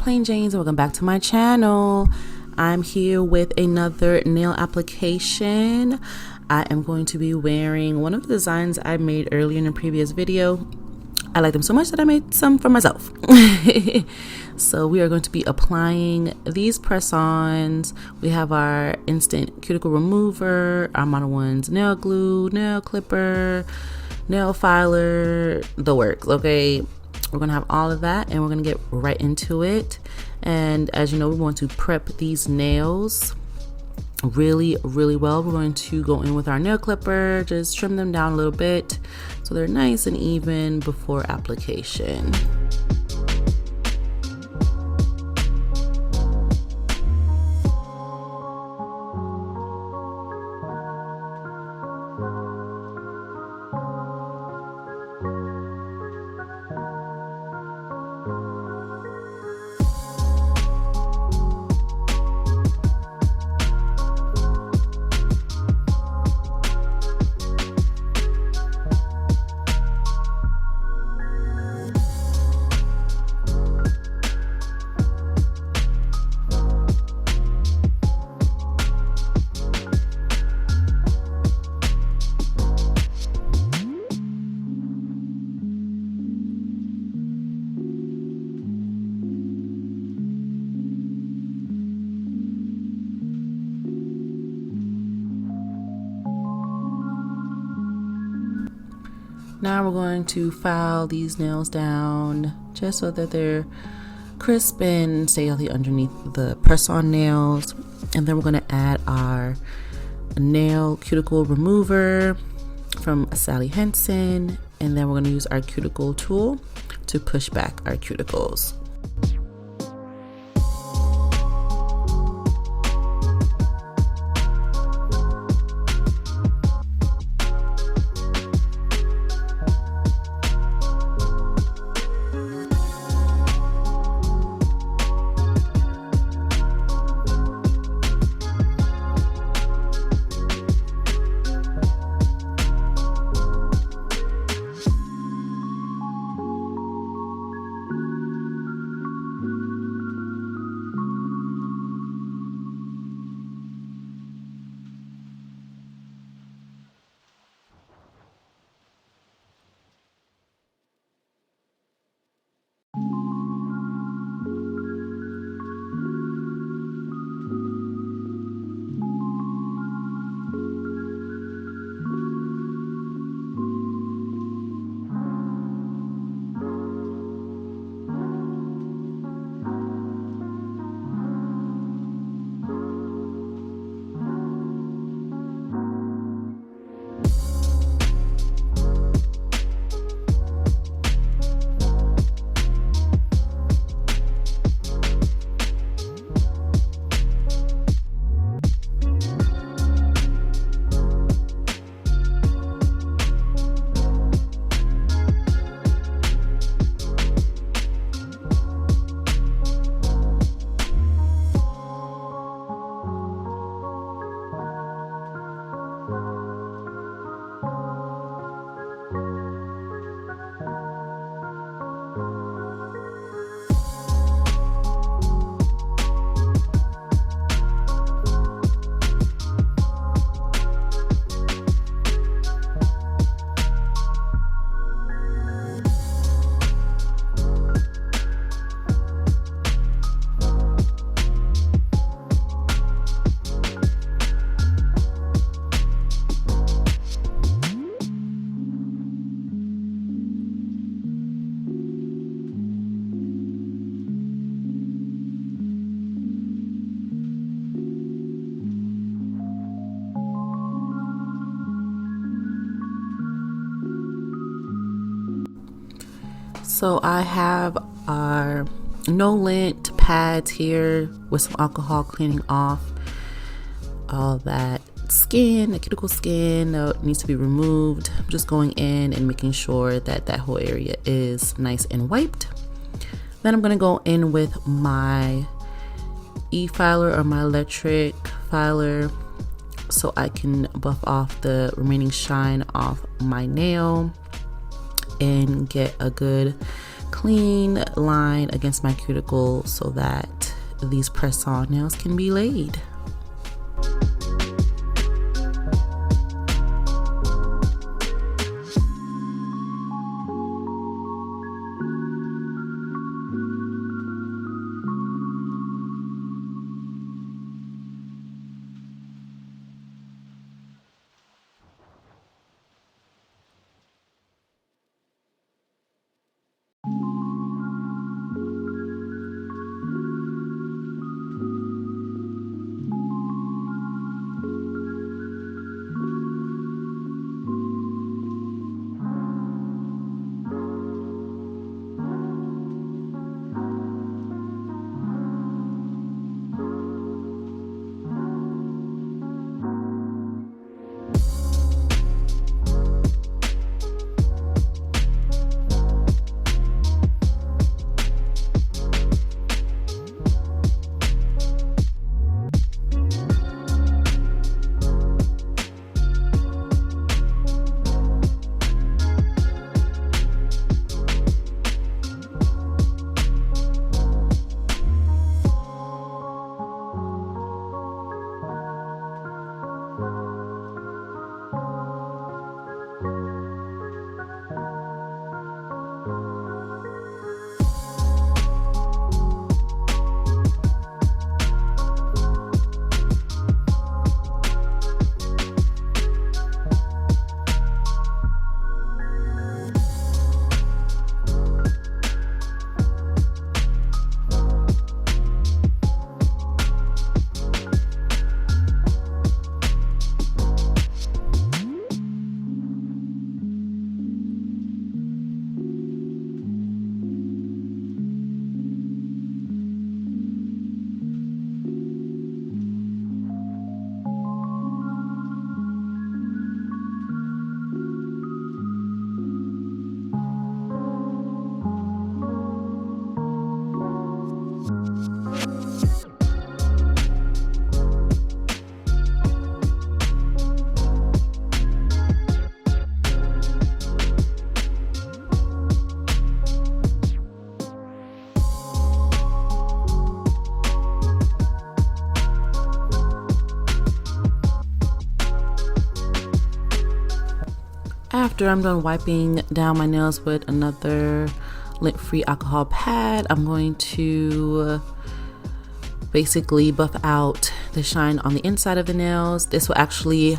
PlainJains and welcome back to my channel. I'm here with another nail application. I am going to be wearing one of the designs I made earlier in a previous video. I like them so much that I made some for myself. So we are going to be applying these press-ons. We have our instant cuticle remover, our Mono One's nail glue, nail clipper, nail filer, the works. Okay, we're gonna have all of that and we're gonna get right into it. And as you know, we want to prep these nails really well. We're going to go in with our nail clipper, just trim them down a little bit so they're nice and even before application. Now we're going to file these nails down just so that they're crisp and stay healthy underneath the press-on nails. And then we're going to add our nail cuticle remover from Sally Hansen. And then we're going to use our cuticle tool to push back our cuticles. So I have our no lint pads here with some alcohol cleaning off all that skin, the cuticle skin that needs to be removed. I'm just going in and making sure that that whole area is nice and wiped. Then I'm going to go in with my e-filer or my electric filer so I can buff off the remaining shine off my nail and get a good clean line against my cuticle so that these press-on nails can be laid. After I'm done wiping down my nails with another lint-free alcohol pad, I'm going to basically buff out the shine on the inside of the nails. This will actually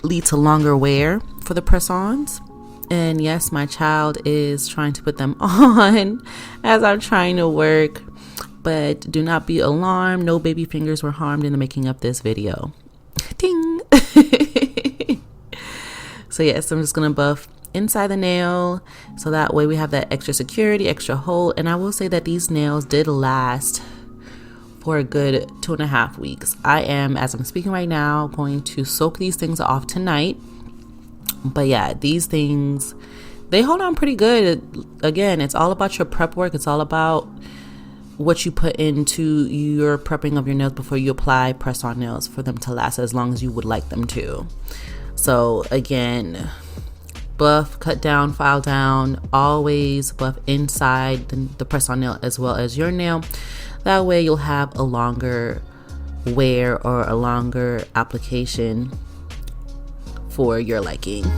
lead to longer wear for the press-ons. And yes, my child is trying to put them on as I'm trying to work, but do not be alarmed. No baby fingers were harmed in the making of this video. Ding! So yes, I'm just gonna buff inside the nail so that way we have that extra security, extra hold. And I will say that these nails did last for a good 2.5 weeks. I am, as I'm speaking right now, going to soak these things off tonight. But yeah, these things, they hold on pretty good. Again, it's all about your prep work. It's all about what you put into your prepping of your nails before you apply press-on nails for them to last as long as you would like them to. So again, buff, cut down, file down, always buff inside the press-on nail as well as your nail. That way you'll have a longer wear or a longer application for your liking.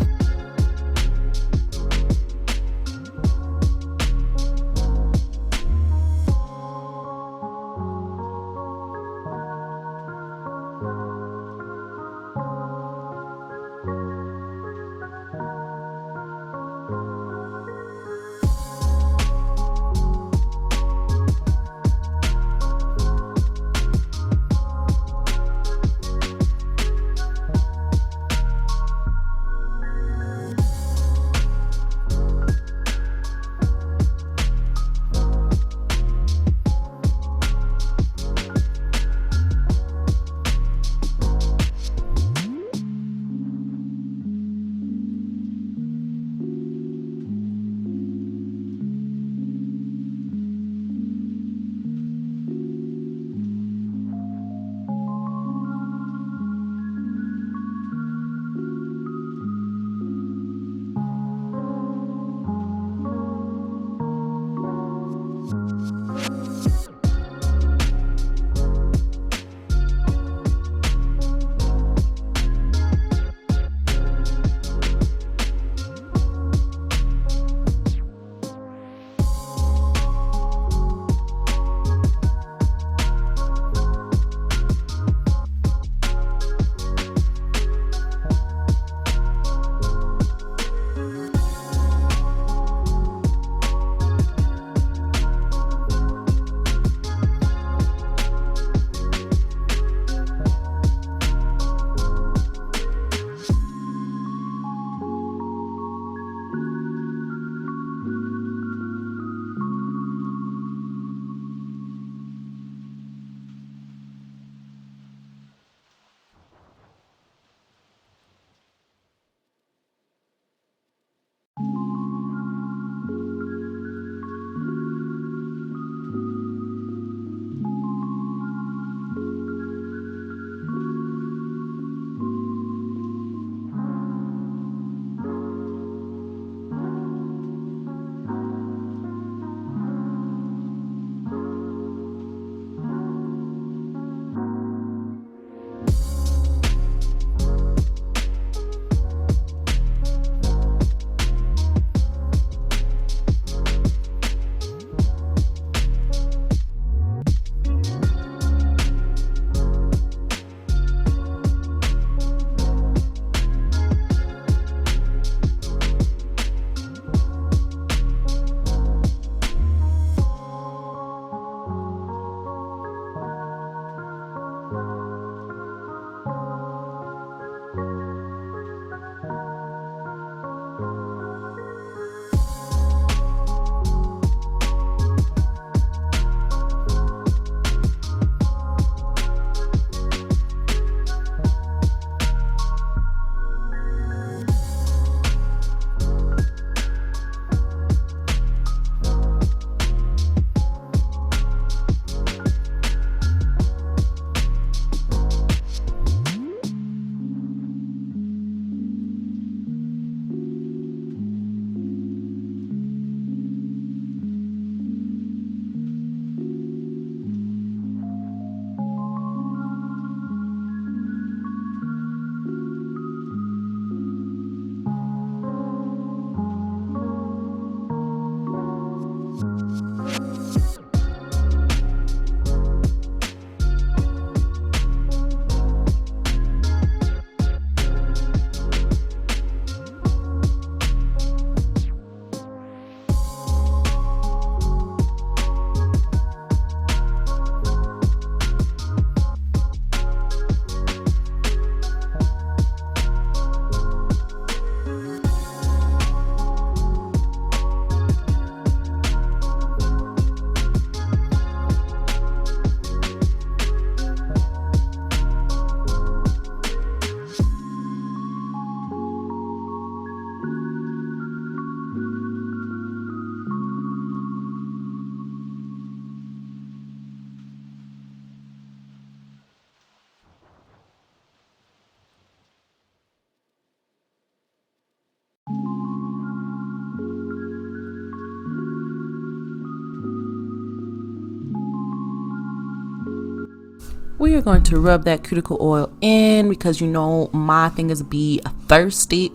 We are going to rub that cuticle oil in because you know my fingers be thirsty.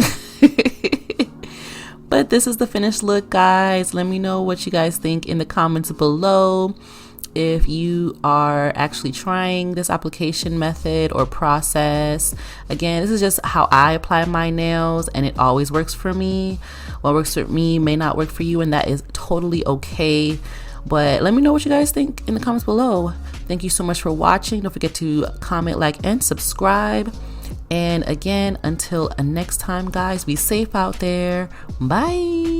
But this is the finished look, guys. Let me know what you guys think in the comments below. If you are actually trying this application method or process. Again, this is just how I apply my nails, and it always works for me. What works for me may not work for you, and that is totally okay. But let me know what you guys think in the comments below. Thank you so much for watching. Don't forget to comment, like, and subscribe. And again, until next time, guys, be safe out there. Bye.